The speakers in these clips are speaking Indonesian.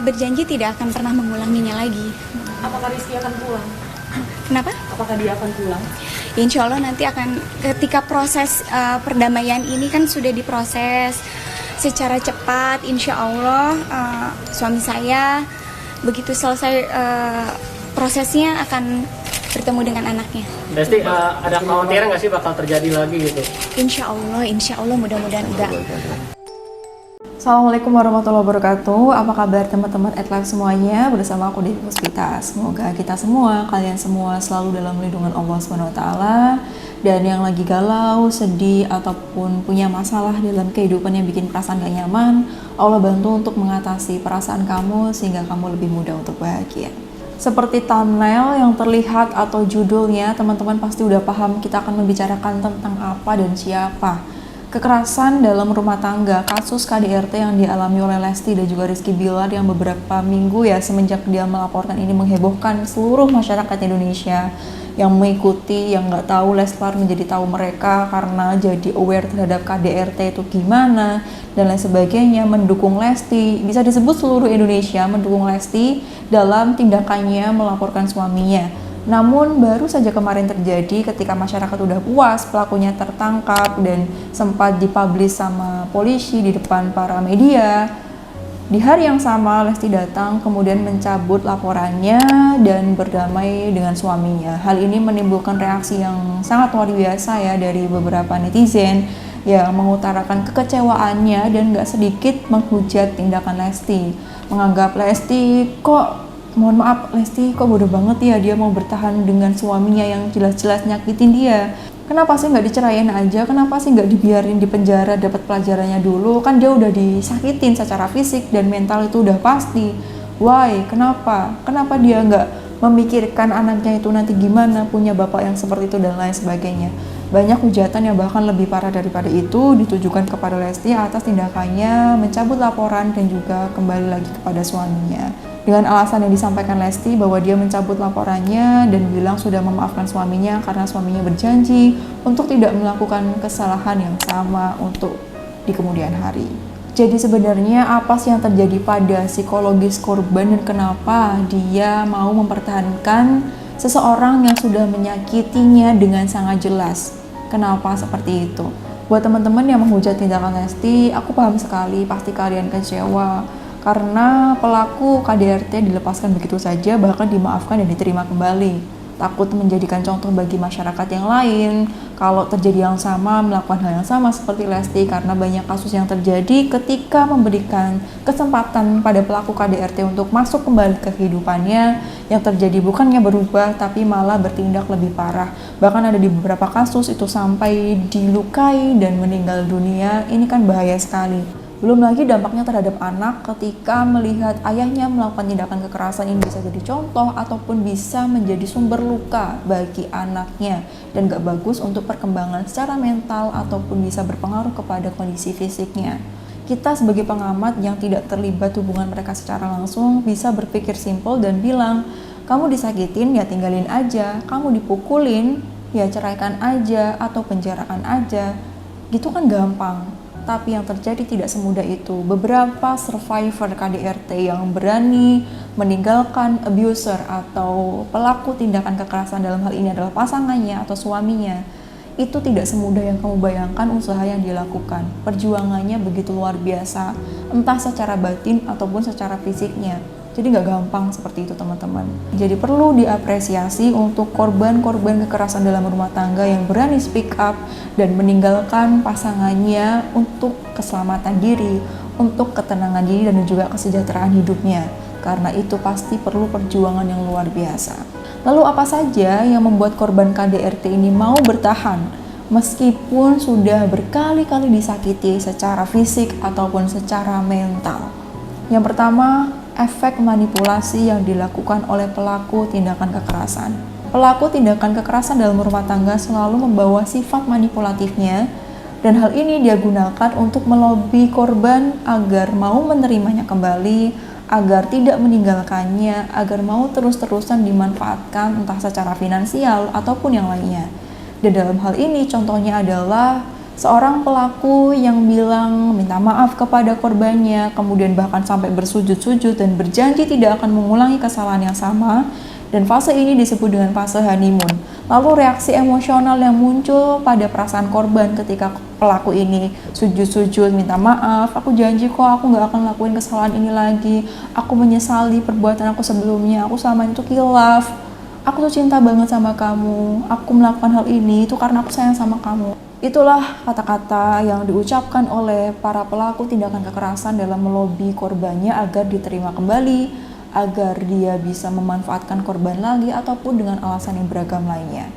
Berjanji tidak akan pernah mengulanginya lagi. Apakah Rizky akan pulang? Kenapa? Apakah dia akan pulang? Insya Allah nanti akan ketika proses perdamaian ini kan sudah diproses secara cepat. Insya Allah suami saya begitu selesai prosesnya akan bertemu dengan anaknya. Pasti ada kekhawatiran nggak sih bakal terjadi lagi gitu? Insya Allah mudah-mudahan enggak. Assalamualaikum warahmatullahi wabarakatuh. Apa kabar teman-teman @live semuanya? Bersama aku Devi Puspita. Semoga kita semua, kalian semua selalu dalam lindungan Allah SWT. Dan yang lagi galau, sedih, ataupun punya masalah dalam kehidupan yang bikin perasaan gak nyaman, Allah bantu untuk mengatasi perasaan kamu sehingga kamu lebih mudah untuk bahagia. Seperti thumbnail yang terlihat atau judulnya, teman-teman pasti udah paham kita akan membicarakan tentang apa dan siapa. Kekerasan dalam rumah tangga, kasus KDRT yang dialami oleh Lesti dan juga Rizky Bilar yang beberapa minggu ya semenjak dia melaporkan ini menghebohkan seluruh masyarakat Indonesia yang mengikuti, yang nggak tahu Leslar menjadi tahu mereka karena jadi aware terhadap KDRT itu gimana dan lain sebagainya, mendukung Lesti, bisa disebut seluruh Indonesia mendukung Lesti dalam tindakannya melaporkan suaminya. Namun baru saja kemarin terjadi ketika masyarakat udah puas pelakunya tertangkap dan sempat dipublish sama polisi di depan para media. Di hari yang sama Lesti datang kemudian mencabut laporannya dan berdamai dengan suaminya. Hal ini menimbulkan reaksi yang sangat luar biasa ya dari beberapa netizen yang mengutarakan kekecewaannya dan gak sedikit menghujat tindakan Lesti. Menganggap Lesti mohon maaf, Lesti kok bodoh banget ya dia mau bertahan dengan suaminya yang jelas-jelas nyakitin dia. Kenapa sih nggak diceraiin aja? Kenapa sih nggak dibiarin di penjara dapat pelajarannya dulu? Kan dia udah disakitin secara fisik dan mental itu udah pasti. Why? Kenapa? Kenapa dia nggak memikirkan anaknya itu nanti gimana, punya bapak yang seperti itu dan lain sebagainya. Banyak hujatan yang bahkan lebih parah daripada itu ditujukan kepada Lesti atas tindakannya mencabut laporan dan juga kembali lagi kepada suaminya. Dengan alasan yang disampaikan Lesti bahwa dia mencabut laporannya dan bilang sudah memaafkan suaminya karena suaminya berjanji untuk tidak melakukan kesalahan yang sama untuk di kemudian hari. Jadi sebenarnya apa sih yang terjadi pada psikologis korban dan kenapa dia mau mempertahankan seseorang yang sudah menyakitinya dengan sangat jelas? Kenapa seperti itu? Buat teman-teman yang menghujat tindakan Lesti, aku paham sekali pasti kalian kecewa karena pelaku KDRT dilepaskan begitu saja, bahkan dimaafkan dan diterima kembali. Takut menjadikan contoh bagi masyarakat yang lain kalau terjadi yang sama, melakukan hal yang sama seperti Lesti, karena banyak kasus yang terjadi ketika memberikan kesempatan pada pelaku KDRT untuk masuk kembali ke kehidupannya, yang terjadi bukannya berubah tapi malah bertindak lebih parah. Bahkan ada di beberapa kasus itu sampai dilukai dan meninggal dunia. Ini kan bahaya sekali. Belum lagi dampaknya terhadap anak ketika melihat ayahnya melakukan tindakan kekerasan. Ini bisa jadi contoh ataupun bisa menjadi sumber luka bagi anaknya dan gak bagus untuk perkembangan secara mental ataupun bisa berpengaruh kepada kondisi fisiknya. Kita sebagai pengamat yang tidak terlibat hubungan mereka secara langsung bisa berpikir simpel dan bilang, kamu disakitin ya tinggalin aja, kamu dipukulin ya ceraikan aja atau penjarakan aja. Gitu kan gampang. Tapi yang terjadi tidak semudah itu. Beberapa survivor KDRT yang berani meninggalkan abuser atau pelaku tindakan kekerasan, dalam hal ini adalah pasangannya atau suaminya, itu tidak semudah yang kamu bayangkan usaha yang dilakukan. Perjuangannya begitu luar biasa, entah secara batin ataupun secara fisiknya. Jadi nggak gampang seperti itu teman-teman. Jadi perlu diapresiasi untuk korban-korban kekerasan dalam rumah tangga yang berani speak up dan meninggalkan pasangannya untuk keselamatan diri, untuk ketenangan diri dan juga kesejahteraan hidupnya. Karena itu pasti perlu perjuangan yang luar biasa. Lalu apa saja yang membuat korban KDRT ini mau bertahan meskipun sudah berkali-kali disakiti secara fisik ataupun secara mental? Yang pertama, efek manipulasi yang dilakukan oleh pelaku tindakan kekerasan. Pelaku tindakan kekerasan dalam rumah tangga selalu membawa sifat manipulatifnya dan hal ini dia gunakan untuk melobi korban agar mau menerimanya kembali, agar tidak meninggalkannya, agar mau terus-terusan dimanfaatkan entah secara finansial ataupun yang lainnya. Dan dalam hal ini contohnya adalah Seorang pelaku yang bilang minta maaf kepada korbannya, kemudian bahkan sampai bersujud-sujud dan berjanji tidak akan mengulangi kesalahan yang sama, dan fase ini disebut dengan fase honeymoon. Lalu reaksi emosional yang muncul pada perasaan korban ketika pelaku ini sujud-sujud minta maaf, aku janji kok aku gak akan lakuin kesalahan ini lagi, aku menyesali perbuatan aku sebelumnya, aku selama itu khilaf, aku tuh cinta banget sama kamu, aku melakukan hal ini itu karena aku sayang sama kamu. Itulah kata-kata yang diucapkan oleh para pelaku tindakan kekerasan dalam melobi korbannya agar diterima kembali, agar dia bisa memanfaatkan korban lagi ataupun dengan alasan yang beragam lainnya.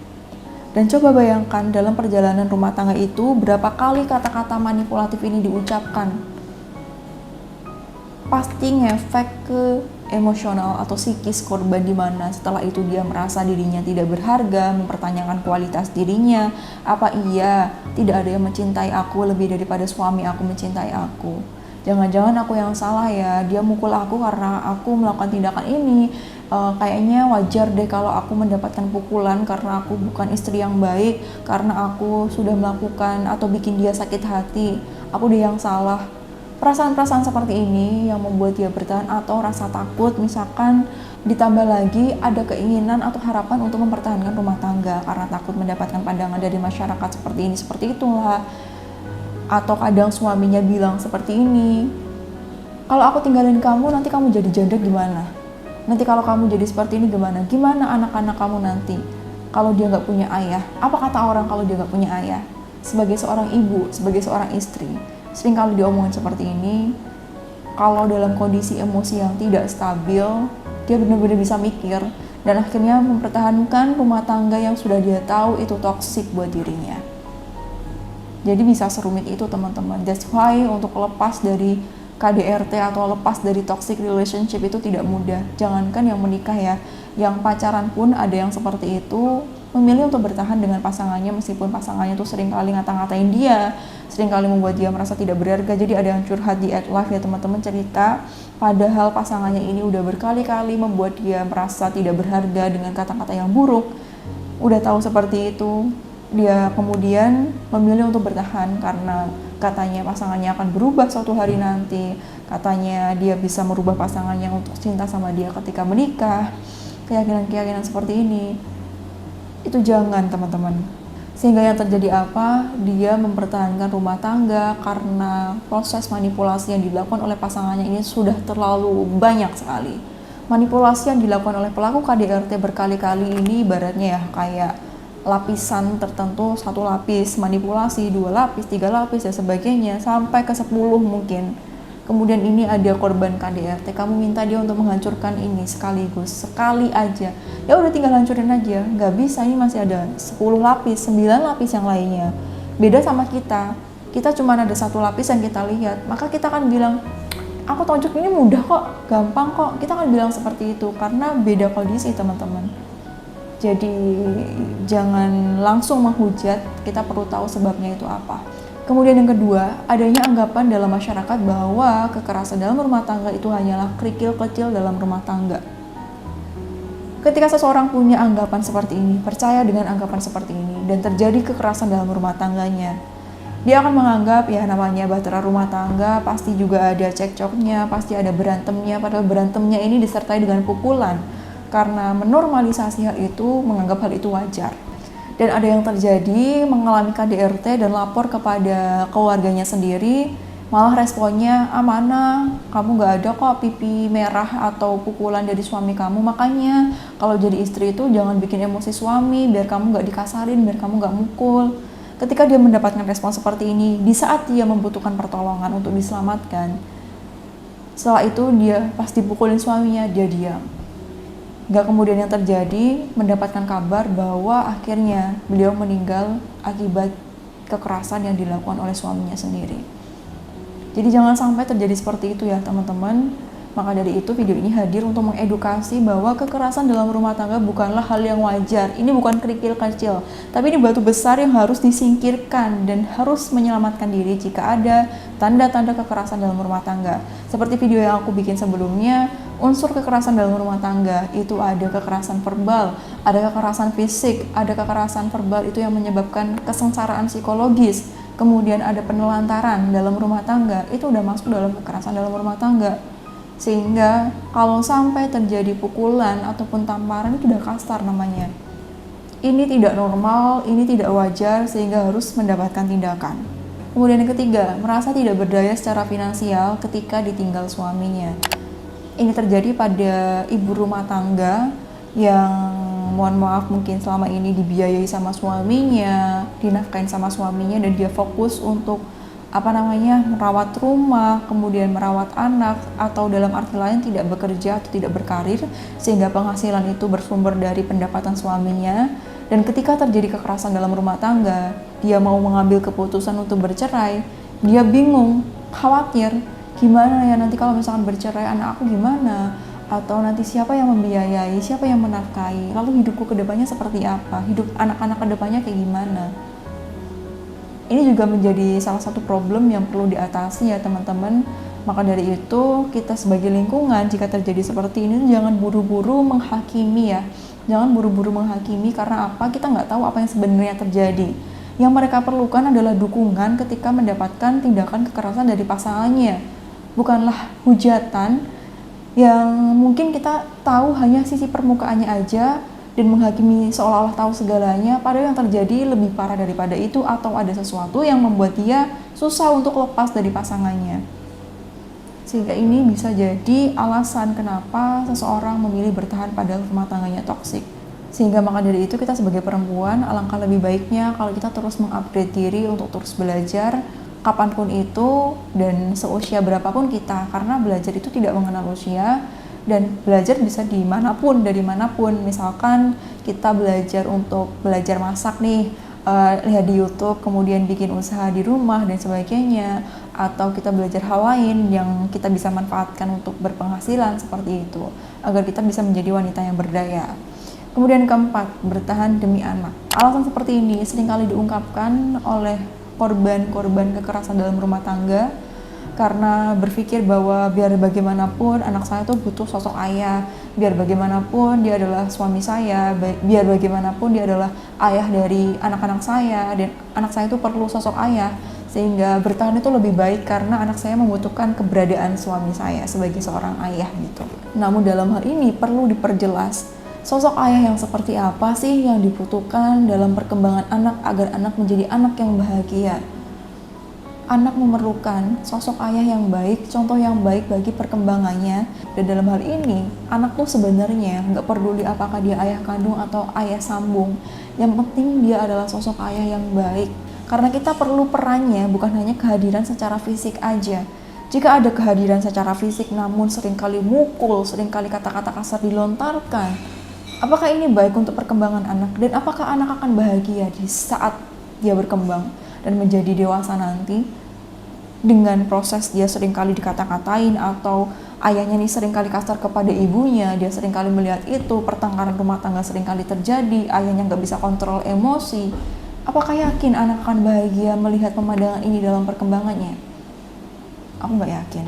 Dan coba bayangkan dalam perjalanan rumah tangga itu berapa kali kata-kata manipulatif ini diucapkan. Pasti ngefek ke emosional atau psikis korban, di mana setelah itu dia merasa dirinya tidak berharga, mempertanyakan kualitas dirinya. Apa iya tidak ada yang mencintai aku lebih daripada suami aku mencintai aku? Jangan-jangan aku yang salah ya, dia mukul aku karena aku melakukan tindakan ini. Kayaknya wajar deh kalau aku mendapatkan pukulan karena aku bukan istri yang baik, karena aku sudah melakukan atau bikin dia sakit hati. Aku deh yang salah. Perasaan-perasaan seperti ini yang membuat dia bertahan, atau rasa takut misalkan, ditambah lagi ada keinginan atau harapan untuk mempertahankan rumah tangga karena takut mendapatkan pandangan dari masyarakat seperti ini, seperti itulah. Atau kadang suaminya bilang seperti ini, kalau aku tinggalin kamu nanti kamu jadi janda gimana? Nanti kalau kamu jadi seperti ini gimana? Gimana anak-anak kamu nanti kalau dia nggak punya ayah? Apa kata orang kalau dia nggak punya ayah? Sebagai seorang ibu, sebagai seorang istri, sering kali diomongin seperti ini. Kalau dalam kondisi emosi yang tidak stabil, dia benar-benar bisa mikir dan akhirnya mempertahankan rumah tangga yang sudah dia tahu itu toksik buat dirinya. Jadi bisa serumit itu teman-teman. That's why untuk lepas dari KDRT atau lepas dari toxic relationship itu tidak mudah. Jangankan yang menikah ya, yang pacaran pun ada yang seperti itu, memilih untuk bertahan dengan pasangannya meskipun pasangannya tuh sering kali ngata-ngatain dia, sering kali membuat dia merasa tidak berharga. Jadi ada yang curhat di @live ya teman-teman, cerita padahal pasangannya ini udah berkali-kali membuat dia merasa tidak berharga dengan kata-kata yang buruk. Udah tahu seperti itu, dia kemudian memilih untuk bertahan karena katanya pasangannya akan berubah suatu hari nanti, katanya dia bisa merubah pasangannya untuk cinta sama dia ketika menikah. Keyakinan-keyakinan seperti ini itu jangan teman-teman. Sehingga yang terjadi apa? Dia mempertahankan rumah tangga karena proses manipulasi yang dilakukan oleh pasangannya ini sudah terlalu banyak sekali. Manipulasi yang dilakukan oleh pelaku KDRT berkali-kali ini ibaratnya ya kayak lapisan tertentu, 1 lapis manipulasi, 2 lapis, 3 lapis dan sebagainya sampai ke 10 mungkin. Kemudian ini ada korban KDRT, kamu minta dia untuk menghancurkan ini sekaligus, sekali aja. Ya udah tinggal hancurin aja, nggak bisa, ini masih ada 10 lapis, 9 lapis yang lainnya. Beda sama kita cuma ada 1 lapis yang kita lihat, maka kita akan bilang, aku tonjok ini mudah kok, gampang kok. Kita akan bilang seperti itu karena beda kondisi teman-teman. Jadi jangan langsung menghujat, kita perlu tahu sebabnya itu apa. Kemudian yang kedua, adanya anggapan dalam masyarakat bahwa kekerasan dalam rumah tangga itu hanyalah kerikil kecil dalam rumah tangga. Ketika seseorang punya anggapan seperti ini, percaya dengan anggapan seperti ini, dan terjadi kekerasan dalam rumah tangganya, dia akan menganggap ya namanya bahtera rumah tangga, pasti juga ada cekcoknya, pasti ada berantemnya, padahal berantemnya ini disertai dengan pukulan. Karena menormalisasi hal itu, menganggap hal itu wajar. Dan ada yang terjadi mengalami KDRT dan lapor kepada keluarganya sendiri, malah responnya, mana kamu gak ada kok pipi merah atau pukulan dari suami kamu, makanya kalau jadi istri itu jangan bikin emosi suami, biar kamu gak dikasarin, biar kamu gak mukul. Ketika dia mendapatkan respon seperti ini, di saat dia membutuhkan pertolongan untuk diselamatkan, setelah itu dia pasti pukulin suaminya, dia diam. Gak kemudian yang terjadi mendapatkan kabar bahwa akhirnya beliau meninggal akibat kekerasan yang dilakukan oleh suaminya sendiri. Jadi jangan sampai terjadi seperti itu ya teman-teman. Maka dari itu video ini hadir untuk mengedukasi bahwa kekerasan dalam rumah tangga bukanlah hal yang wajar. Ini bukan kerikil kecil, tapi ini batu besar yang harus disingkirkan dan harus menyelamatkan diri jika ada tanda-tanda kekerasan dalam rumah tangga. Seperti video yang aku bikin sebelumnya, unsur kekerasan dalam rumah tangga itu ada kekerasan verbal, ada kekerasan fisik, ada kekerasan verbal itu yang menyebabkan kesengsaraan psikologis, kemudian ada penelantaran dalam rumah tangga, itu udah masuk dalam kekerasan dalam rumah tangga. Sehingga kalau sampai terjadi pukulan ataupun tamparan itu udah kasar namanya. Ini tidak normal, ini tidak wajar sehingga harus mendapatkan tindakan. Kemudian yang ketiga, merasa tidak berdaya secara finansial ketika ditinggal suaminya. Ini terjadi pada ibu rumah tangga yang mohon maaf mungkin selama ini dibiayai sama suaminya, dinafkahin sama suaminya, dan dia fokus untuk merawat rumah, kemudian merawat anak, atau dalam arti lain tidak bekerja atau tidak berkarir, sehingga penghasilan itu bersumber dari pendapatan suaminya. Dan ketika terjadi kekerasan dalam rumah tangga, dia mau mengambil keputusan untuk bercerai, dia bingung, khawatir, gimana ya nanti kalau misalkan bercerai anak aku gimana? Atau nanti siapa yang membiayai, siapa yang menafkahi, lalu hidupku ke depannya seperti apa, hidup anak-anak ke depannya kayak gimana. Ini juga menjadi salah satu problem yang perlu diatasi ya teman-teman. Maka dari itu kita sebagai lingkungan jika terjadi seperti ini jangan buru-buru menghakimi ya. Jangan buru-buru menghakimi, karena apa? Kita nggak tahu apa yang sebenarnya terjadi. Yang mereka perlukan adalah dukungan ketika mendapatkan tindakan kekerasan dari pasangannya. Bukanlah hujatan yang mungkin kita tahu hanya sisi permukaannya aja dan menghakimi seolah-olah tahu segalanya, padahal yang terjadi lebih parah daripada itu, atau ada sesuatu yang membuat dia susah untuk lepas dari pasangannya. Sehingga ini bisa jadi alasan kenapa seseorang memilih bertahan pada rumah tangganya toksik. Sehingga maka dari itu kita sebagai perempuan alangkah lebih baiknya kalau kita terus mengupgrade diri untuk terus belajar kapanpun itu dan seusia berapapun kita, karena belajar itu tidak mengenal usia. Dan belajar bisa dimanapun, dari manapun. Misalkan kita belajar untuk belajar masak nih, lihat di YouTube, kemudian bikin usaha di rumah dan sebagainya, atau kita belajar hal lain yang kita bisa manfaatkan untuk berpenghasilan seperti itu, agar kita bisa menjadi wanita yang berdaya. Kemudian keempat, bertahan demi anak. Alasan seperti ini seringkali diungkapkan oleh korban-korban kekerasan dalam rumah tangga, karena berpikir bahwa biar bagaimanapun anak saya tuh butuh sosok ayah, biar bagaimanapun dia adalah suami saya, biar bagaimanapun dia adalah ayah dari anak-anak saya, dan anak saya itu perlu sosok ayah, sehingga bertahan itu lebih baik karena anak saya membutuhkan keberadaan suami saya sebagai seorang ayah gitu. Namun dalam hal ini perlu diperjelas, sosok ayah yang seperti apa sih yang dibutuhkan dalam perkembangan anak agar anak menjadi anak yang bahagia. Anak memerlukan sosok ayah yang baik, contoh yang baik bagi perkembangannya. Dan dalam hal ini, anak tuh sebenarnya nggak peduli apakah dia ayah kandung atau ayah sambung. Yang penting dia adalah sosok ayah yang baik. Karena kita perlu perannya, bukan hanya kehadiran secara fisik aja. Jika ada kehadiran secara fisik namun seringkali mukul, seringkali kata-kata kasar dilontarkan, apakah ini baik untuk perkembangan anak? Dan apakah anak akan bahagia di saat dia berkembang dan menjadi dewasa nanti? Dengan proses dia seringkali dikata-katain, atau ayahnya nih seringkali kasar kepada ibunya, dia seringkali melihat itu, pertengkaran rumah tangga seringkali terjadi, ayahnya nggak bisa kontrol emosi. Apakah yakin anak akan bahagia melihat pemandangan ini dalam perkembangannya? Aku nggak yakin.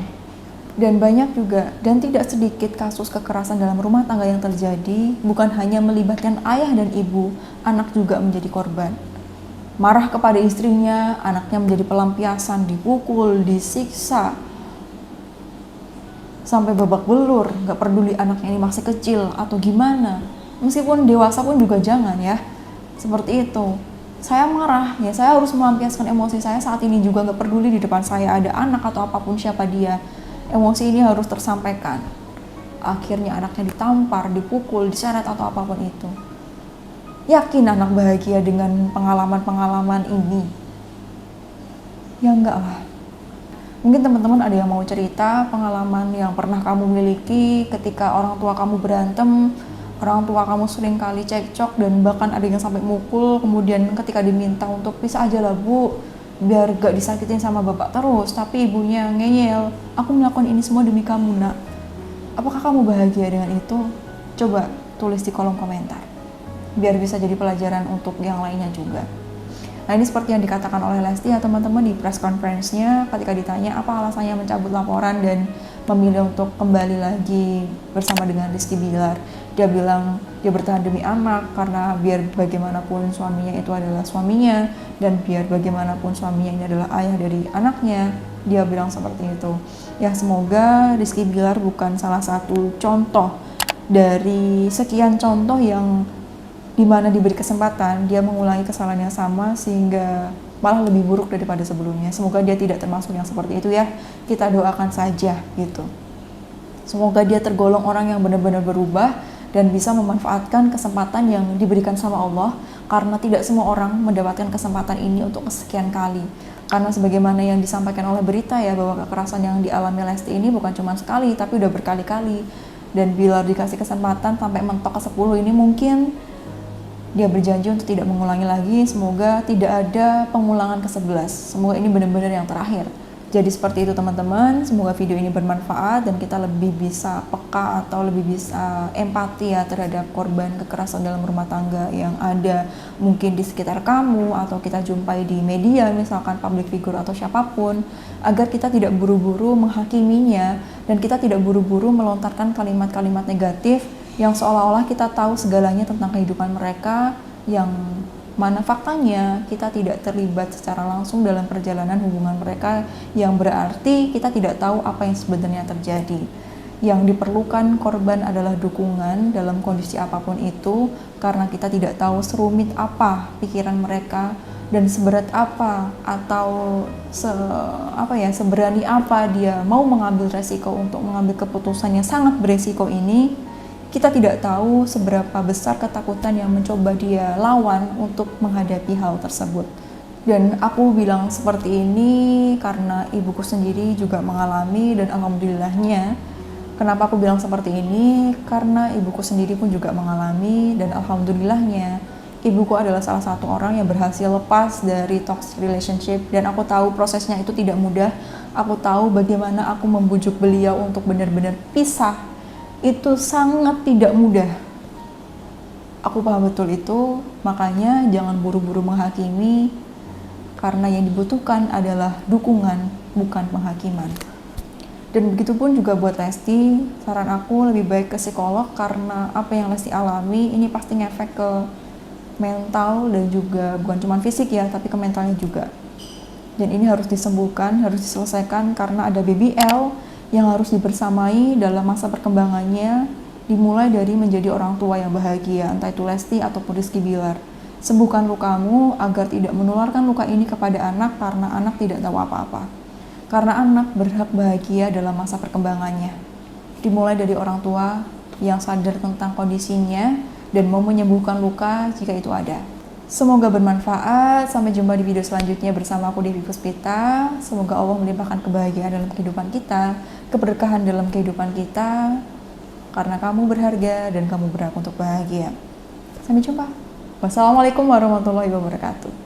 Dan banyak juga, dan tidak sedikit kasus kekerasan dalam rumah tangga yang terjadi, bukan hanya melibatkan ayah dan ibu, anak juga menjadi korban. Marah kepada istrinya, anaknya menjadi pelampiasan, dipukul, disiksa, sampai babak belur, gak peduli anaknya ini masih kecil atau gimana. Meskipun dewasa pun juga jangan ya, seperti itu. Saya marah, ya saya harus melampiaskan emosi saya saat ini juga, gak peduli di depan saya ada anak atau apapun siapa dia. Emosi ini harus tersampaikan. Akhirnya anaknya ditampar, dipukul, diseret atau apapun itu. Yakin anak bahagia dengan pengalaman-pengalaman ini? Ya enggak lah. Mungkin teman-teman ada yang mau cerita pengalaman yang pernah kamu miliki ketika orang tua kamu berantem, orang tua kamu sering kali cekcok dan bahkan ada yang sampai mukul, kemudian ketika diminta untuk pisah aja lah bu, biar gak disakitin sama bapak terus, tapi ibunya ngeyel, aku melakukan ini semua demi kamu nak. Apakah kamu bahagia dengan itu? Coba tulis di kolom komentar, biar bisa jadi pelajaran untuk yang lainnya juga. Nah ini seperti yang dikatakan oleh Lesti ya teman-teman di press conference-nya ketika ditanya apa alasannya mencabut laporan dan memilih untuk kembali lagi bersama dengan Rizky Bilar. Dia bilang dia bertahan demi anak karena biar bagaimanapun suaminya itu adalah suaminya, dan biar bagaimanapun suaminya ini adalah ayah dari anaknya. Dia bilang seperti itu. Ya, semoga Rizky Bilar bukan salah satu contoh dari sekian contoh yang dimana diberi kesempatan dia mengulangi kesalahan yang sama sehingga malah lebih buruk daripada sebelumnya. Semoga dia tidak termasuk yang seperti itu ya. Kita doakan saja gitu. Semoga dia tergolong orang yang benar-benar berubah dan bisa memanfaatkan kesempatan yang diberikan sama Allah, karena tidak semua orang mendapatkan kesempatan ini untuk kesekian kali. Karena sebagaimana yang disampaikan oleh berita ya, bahwa kekerasan yang dialami Lesti ini bukan cuma sekali, tapi udah berkali-kali. Dan bila dikasih kesempatan sampai mentok ke 10 ini, mungkin dia berjanji untuk tidak mengulangi lagi. Semoga tidak ada pengulangan ke-11. Semoga ini benar-benar yang terakhir. Jadi seperti itu teman-teman, semoga video ini bermanfaat dan kita lebih bisa peka atau lebih bisa empati ya terhadap korban kekerasan dalam rumah tangga yang ada mungkin di sekitar kamu atau kita jumpai di media, misalkan public figure atau siapapun, agar kita tidak buru-buru menghakiminya dan kita tidak buru-buru melontarkan kalimat-kalimat negatif yang seolah-olah kita tahu segalanya tentang kehidupan mereka, yang mana faktanya kita tidak terlibat secara langsung dalam perjalanan hubungan mereka, yang berarti kita tidak tahu apa yang sebenarnya terjadi. Yang diperlukan korban adalah dukungan dalam kondisi apapun itu, karena kita tidak tahu serumit apa pikiran mereka dan seberat apa atau seberani apa dia mau mengambil resiko untuk mengambil keputusan yang sangat beresiko ini. Kita tidak tahu seberapa besar ketakutan yang mencoba dia lawan untuk menghadapi hal tersebut. Dan aku bilang seperti ini karena ibuku sendiri juga mengalami, dan alhamdulillahnya. Kenapa aku bilang seperti ini? Karena ibuku sendiri pun juga mengalami, dan alhamdulillahnya ibuku adalah salah satu orang yang berhasil lepas dari toxic relationship, dan aku tahu prosesnya itu tidak mudah. Aku tahu bagaimana aku membujuk beliau untuk benar-benar pisah. Itu sangat tidak mudah. Aku paham betul itu, makanya jangan buru-buru menghakimi, karena yang dibutuhkan adalah dukungan, bukan penghakiman. Dan begitupun juga buat Lesti, saran aku lebih baik ke psikolog, karena apa yang Lesti alami ini pasti ngefek ke mental, dan juga bukan cuma fisik ya, tapi ke mentalnya juga. Dan ini harus disembuhkan, harus diselesaikan, karena ada BBL yang harus dibersamai dalam masa perkembangannya, dimulai dari menjadi orang tua yang bahagia, entah itu Lesti ataupun Rizky Bilar. Sembuhkan lukamu agar tidak menularkan luka ini kepada anak, karena anak tidak tahu apa-apa. Karena anak berhak bahagia dalam masa perkembangannya. Dimulai dari orang tua yang sadar tentang kondisinya dan mau menyembuhkan luka jika itu ada. Semoga bermanfaat. Sampai jumpa di video selanjutnya bersama aku, Devi Puspita. Semoga Allah melimpahkan kebahagiaan dalam kehidupan kita, keberkahan dalam kehidupan kita, karena kamu berharga dan kamu berhak untuk bahagia. Sampai jumpa. Wassalamualaikum warahmatullahi wabarakatuh.